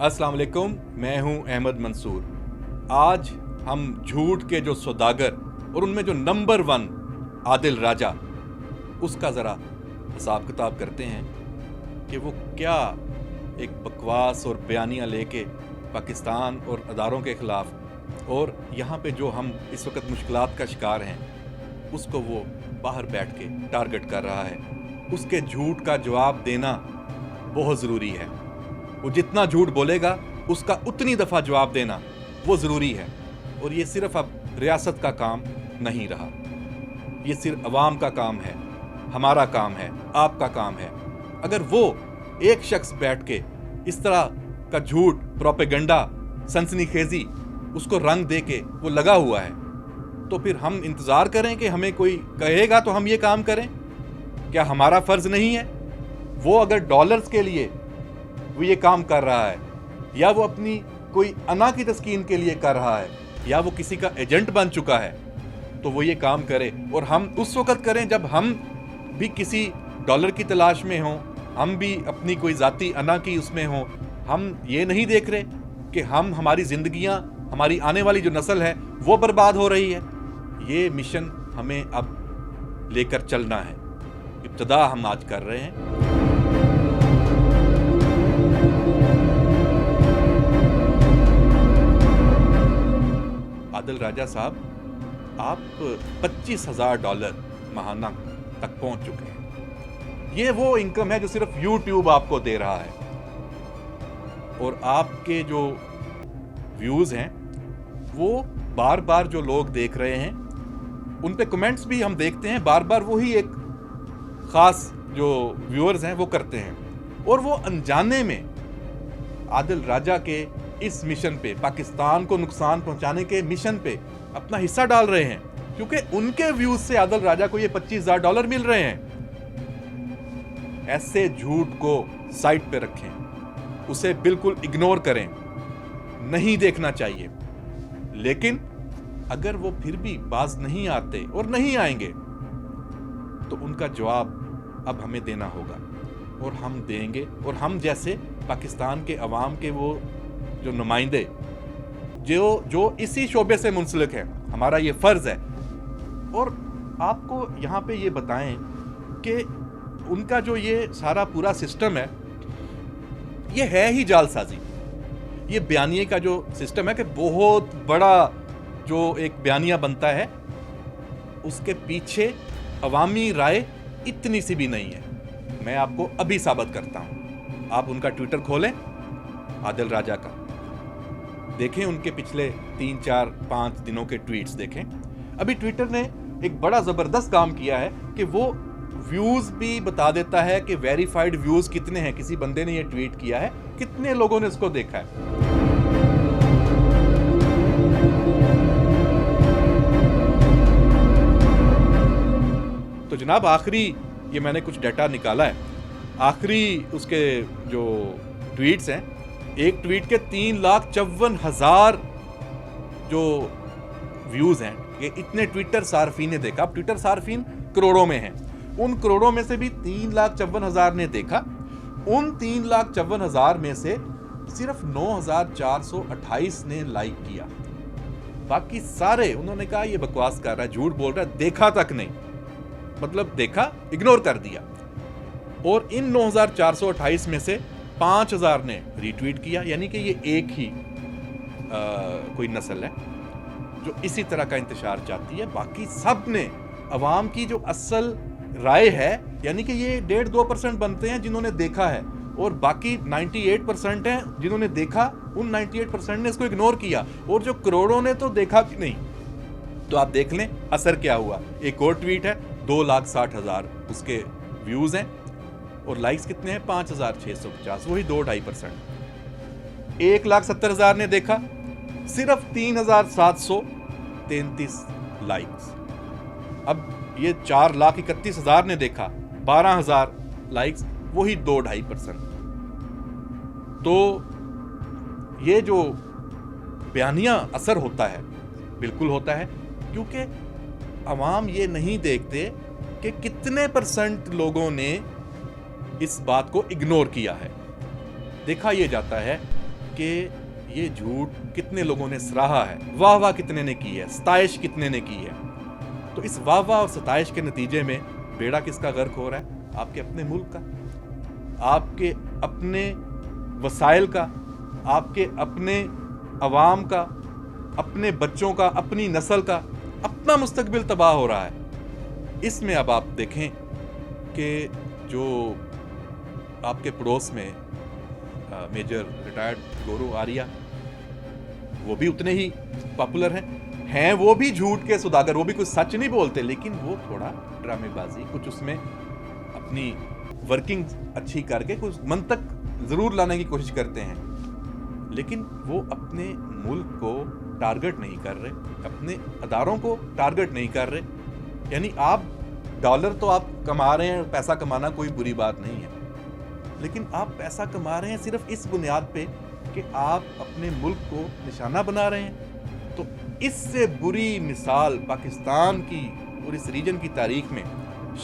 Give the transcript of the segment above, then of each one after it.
अस्सलाम वालेकुम, मैं हूं अहमद मंसूर। आज हम झूठ के जो सौदागर और उनमें जो नंबर 1 आदिल राजा, उसका ज़रा हिसाब किताब करते हैं कि वो क्या एक बकवास और बयानियाँ लेके पाकिस्तान और अदारों के ख़िलाफ़ और यहाँ पे जो हम इस वक्त मुश्किलात का शिकार हैं उसको वो बाहर बैठ के टारगेट कर रहा है। उसके झूठ का जवाब देना बहुत ज़रूरी है। वो जितना झूठ बोलेगा उसका उतनी दफ़ा जवाब देना वो ज़रूरी है। और ये सिर्फ अब रियासत का काम नहीं रहा, ये सिर्फ अवाम का काम है, हमारा काम है, आपका काम है। अगर वो एक शख्स बैठ के इस तरह का झूठ, प्रोपेगेंडा, सनसनीखेज़ी उसको रंग दे के वो लगा हुआ है, तो फिर हम इंतज़ार करें कि हमें कोई कहेगा तो हम ये काम करें? क्या हमारा फ़र्ज़ नहीं है? वो अगर डॉलर्स के लिए वो ये काम कर रहा है, या वो अपनी कोई अना की तस्कीन के लिए कर रहा है, या वो किसी का एजेंट बन चुका है, तो वो ये काम करे। और हम उस वक़्त करें जब हम भी किसी डॉलर की तलाश में हों, हम भी अपनी कोई ज़ाती अना की उसमें हों। हम ये नहीं देख रहे कि हमारी ज़िंदगियाँ, हमारी आने वाली जो नस्ल है वो बर्बाद हो रही है। ये मिशन हमें अब लेकर चलना है। इब्तिदा हम आज कर रहे हैं। आदिल राजा साहब, आप $25,000 माहाना तक पहुंच चुके हैं। ये वो इनकम है जो सिर्फ YouTube आपको दे रहा है। और आपके जो व्यूज़ हैं वो बार बार जो लोग देख रहे हैं उन पे कमेंट्स भी हम देखते हैं, बार बार वही एक ख़ास जो व्यूअर्स हैं वो करते हैं। और वो अनजाने में आदिल राजा के इस मिशन पे, पाकिस्तान को नुकसान पहुंचाने के मिशन पे अपना हिस्सा डाल रहे हैं, क्योंकि उनके व्यूज से आदिल राजा को ये $25,000 मिल रहे हैं। ऐसे झूठ को साइड पे रखें, उसे बिल्कुल इग्नोर करें, नहीं देखना चाहिए। लेकिन अगर वो फिर भी बाज नहीं आते और नहीं आएंगे तो उनका जवाब अब हमें देना होगा, और हम देंगे। और हम जैसे पाकिस्तान के अवाम के वो जो नुमाइंदे जो इसी शोबे से मुंसलिक हैं, हमारा ये फ़र्ज़ है। और आपको यहाँ पे ये बताएं कि उनका जो ये सारा पूरा सिस्टम है ये है ही जालसाजी। ये बयानिए का जो सिस्टम है कि बहुत बड़ा जो एक बयानिया बनता है उसके पीछे अवामी राय इतनी सी भी नहीं है। मैं आपको अभी साबित करता हूँ। आप उनका ट्विटर खोलें, आदिल राजा का, देखें उनके पिछले 3, 4, 5 दिनों के ट्वीट्स देखें। अभी ट्विटर ने एक बड़ा ज़बरदस्त काम किया है कि वो व्यूज़ भी बता देता है कि वेरीफाइड व्यूज़ कितने हैं। किसी बंदे ने ये ट्वीट किया है, कितने लोगों ने इसको देखा है। तो जनाब, आखिरी ये मैंने कुछ डाटा निकाला है, आखिरी उसके जो ट्वीट्स हैं, एक ट्वीट के 3,54,000 जो व्यूज़ हैं, ये इतने ट्विटर सार्फिन ने देखा। अब ट्विटर सार्फिन करोड़ों में हैं, उन करोड़ों में से भी 3,54,000 ने देखा। उन 3,54,000 में से सिर्फ 9,428 ने लाइक किया। बाकी सारे उन्होंने कहा ये बकवास कर रहा है, झूठ बोल रहा है, देखा तक नहीं, मतलब देखा, इग्नोर कर दिया। और इन 9,428 में से 5,000 ने रीट्वीट किया, यानी कि ये एक ही कोई नस्ल है जो इसी तरह का इंतशार चाहती है। बाकी सब ने अवाम की जो असल राय है, यानी कि ये 1.5-2% बनते हैं जिन्होंने देखा है, और बाकी 98% हैं जिन्होंने देखा। उन 98% ने इसको इग्नोर किया, और जो करोड़ों ने तो देखा भी नहीं। तो आप देख लें असर क्या हुआ। एक और ट्वीट है, 2,60,000 उसके व्यूज़ हैं, और लाइक्स कितने हैं? 5,650, वही 2-2.5%। 1,70,000 ने देखा, सिर्फ 3,733 लाइक्स। अब ये 4,31,000 ने देखा, 12,000 लाइक्स, वही 2-2.5%। तो ये जो बयानिया असर होता है, बिल्कुल होता है, क्योंकि अवाम ये नहीं देखते कि कितने % लोगों ने इस बात को इग्नोर किया है। देखा ये जाता है कि ये झूठ कितने लोगों ने सराहा है, वाह वाह कितने ने की है, सताइश कितने ने की है। तो इस वाह वाह और सताइश के नतीजे में बेड़ा किसका गर्क हो रहा है? आपके अपने मुल्क का, आपके अपने वसाइल का, आपके अपने अवाम का, अपने बच्चों का, अपनी नस्ल का, अपना मुस्तकबिल तबाह हो रहा है। इसमें अब आप देखें कि जो आपके पड़ोस में मेजर रिटायर्ड गौरव आर्या, वो भी उतने ही पॉपुलर हैं वो भी झूठ के सौदागर, वो भी कुछ सच नहीं बोलते, लेकिन वो थोड़ा ड्रामेबाजी, कुछ उसमें अपनी वर्किंग अच्छी करके कुछ मंतक जरूर लाने की कोशिश करते हैं, लेकिन वो अपने मुल्क को टारगेट नहीं कर रहे, अपने अदारों को टारगेट नहीं कर रहे। यानी आप डॉलर तो आप कमा रहे हैं, पैसा कमाना कोई बुरी बात नहीं है, लेकिन आप पैसा कमा रहे हैं सिर्फ इस बुनियाद पे कि आप अपने मुल्क को निशाना बना रहे हैं। तो इससे बुरी मिसाल पाकिस्तान की और इस रीजन की तारीख में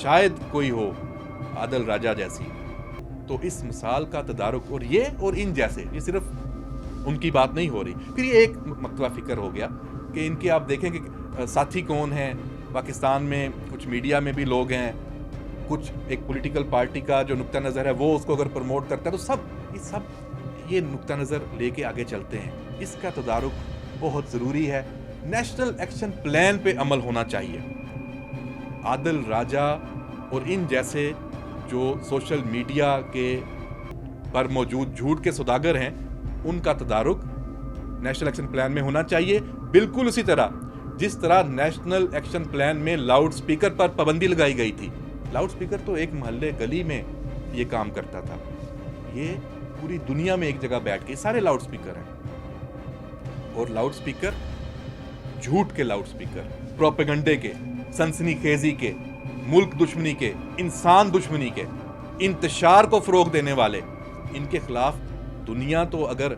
शायद कोई हो, आदिल राजा जैसी। तो इस मिसाल का तदारुक, और ये और इन जैसे, ये सिर्फ उनकी बात नहीं हो रही। फिर ये एक मकतबा फिक्र हो गया कि इनके आप देखें कि साथी कौन हैं। पाकिस्तान में कुछ मीडिया में भी लोग हैं, कुछ एक पॉलिटिकल पार्टी का जो नुक्ता नज़र है वो उसको अगर प्रमोट करता है, तो ये नुक्ता नज़र लेके आगे चलते हैं। इसका तदारुक बहुत ज़रूरी है। नेशनल एक्शन प्लान पे अमल होना चाहिए। आदिल राजा और इन जैसे जो सोशल मीडिया के पर मौजूद झूठ के सौदागर हैं, उनका तदारुक नेशनल एक्शन प्लान में होना चाहिए। बिल्कुल उसी तरह जिस तरह नेशनल एक्शन प्लान में लाउड स्पीकर पर पाबंदी लगाई गई थी। लाउड स्पीकर तो एक मोहल्ले गली में ये काम करता था, ये पूरी दुनिया में एक जगह बैठ के सारे लाउड स्पीकर हैं। और लाउड स्पीकर झूठ के लाउड स्पीकर, प्रोपेगंडे के, सनसनीखेजी के, मुल्क दुश्मनी के, इंसान दुश्मनी के, इंतशार को फरोग देने वाले, इनके खिलाफ दुनिया तो अगर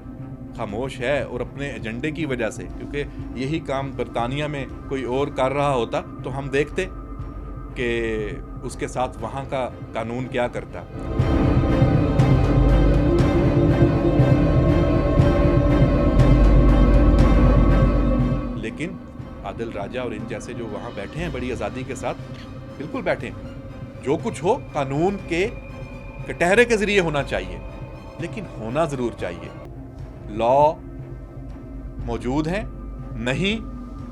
खामोश है और अपने एजेंडे की वजह से, क्योंकि यही काम बरतानिया में कोई और कर रहा होता तो हम देखते कि उसके साथ वहां का कानून क्या करता। लेकिन आदिल राजा और इन जैसे जो वहां बैठे हैं बड़ी आज़ादी के साथ, बिल्कुल बैठे हैं। जो कुछ हो कानून के कटहरे के जरिए होना चाहिए, लेकिन होना जरूर चाहिए। लॉ मौजूद है, नहीं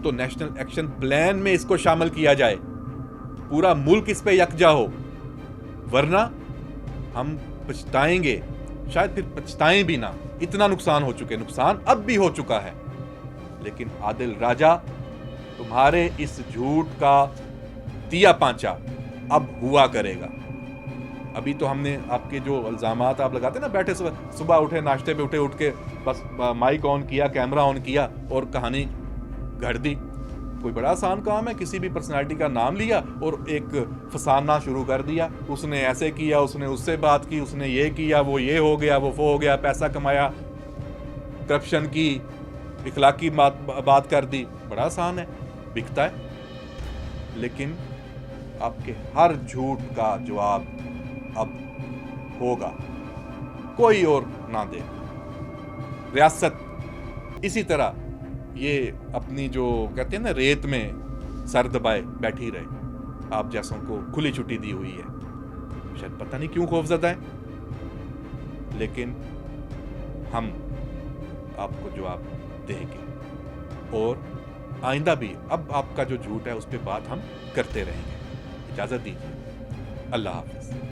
तो नेशनल एक्शन प्लान में इसको शामिल किया जाए, पूरा मुल्क इस पे यकजा हो, वरना हम पछताएंगे। शायद फिर पछताएं भी ना, इतना नुकसान हो चुके, नुकसान अब भी हो चुका है। लेकिन आदिल राजा, तुम्हारे इस झूठ का तिया पांचा अब हुआ करेगा। अभी तो हमने आपके जो इल्जामात आप लगाते ना, बैठे सुबह उठे, नाश्ते पे उठ के बस माइक ऑन किया, कैमरा ऑन किया और कहानी घड़ दी। कोई बड़ा आसान काम है? किसी भी पर्सनालिटी का नाम लिया और एक फसाना शुरू कर दिया, उसने ऐसे किया, उसने उससे बात की, उसने ये किया, वो ये हो गया, वो हो गया, पैसा कमाया, करप्शन की, इखलाकी बात कर दी। बड़ा आसान है, बिकता है। लेकिन आपके हर झूठ का जवाब अब होगा, कोई और ना दे। रियासत इसी तरह ये अपनी जो कहते हैं ना रेत में सर दबाए बैठी रहे, आप जैसों को खुली छुट्टी दी हुई है। शायद पता नहीं क्यों खौफजदा है, लेकिन हम आपको जवाब देंगे और आइंदा भी अब आपका जो झूठ है उस पर बात हम करते रहेंगे। इजाजत दीजिए, अल्लाह हाफिज।